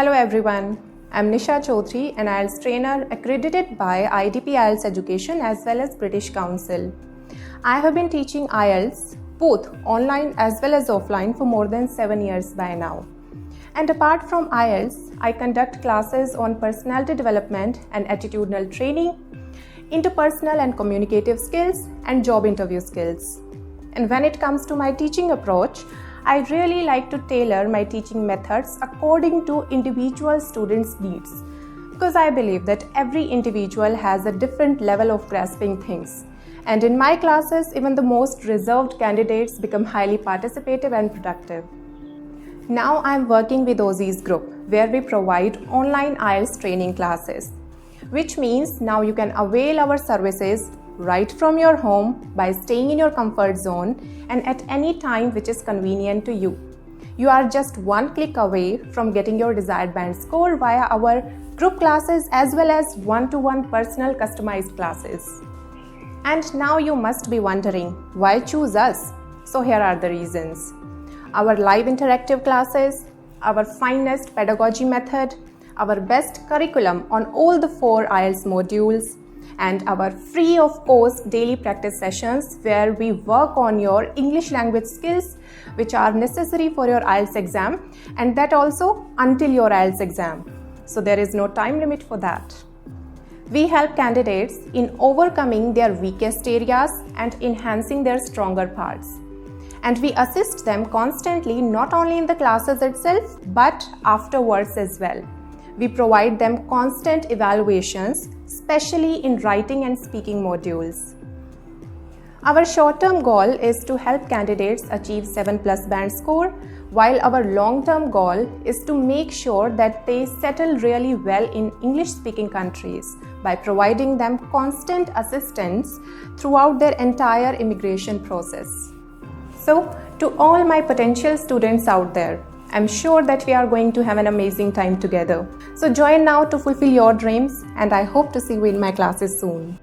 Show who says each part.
Speaker 1: Hello everyone, I'm Nisha Chaudhary, an IELTS trainer accredited by IDP IELTS Education as well as British Council. I have been teaching IELTS both online as well as offline for more than 7 years by now. And apart from IELTS, I conduct classes on personality development and attitudinal training, interpersonal and communicative skills, and job interview skills. And when it comes to my teaching approach, I really like to tailor my teaching methods according to individual students' needs, because I believe that every individual has a different level of grasping things. And in my classes, even the most reserved candidates become highly participative and productive. Now I am working with Aussies Group, where we provide online IELTS training classes, which means now you can avail our services right from your home by staying in your comfort zone and at any time which is convenient to you. You are just one click away from getting your desired band score via our group classes as well as one-to-one personal customized classes. And now you must be wondering, why choose us? So here are the reasons. Our live interactive classes, our finest pedagogy method, our best curriculum on all the 4 IELTS modules, and our free of course daily practice sessions where we work on your English language skills which are necessary for your IELTS exam, and that also until your IELTS exam. So there is no time limit for that. We help candidates in overcoming their weakest areas and enhancing their stronger parts. And we assist them constantly not only in the classes itself but afterwards as well. We provide them constant evaluations, especially in writing and speaking modules. Our short-term goal is to help candidates achieve 7+ band score, while our long-term goal is to make sure that they settle really well in English-speaking countries by providing them constant assistance throughout their entire immigration process. So, to all my potential students out there, I'm sure that we are going to have an amazing time together. So join now to fulfill your dreams, and I hope to see you in my classes soon.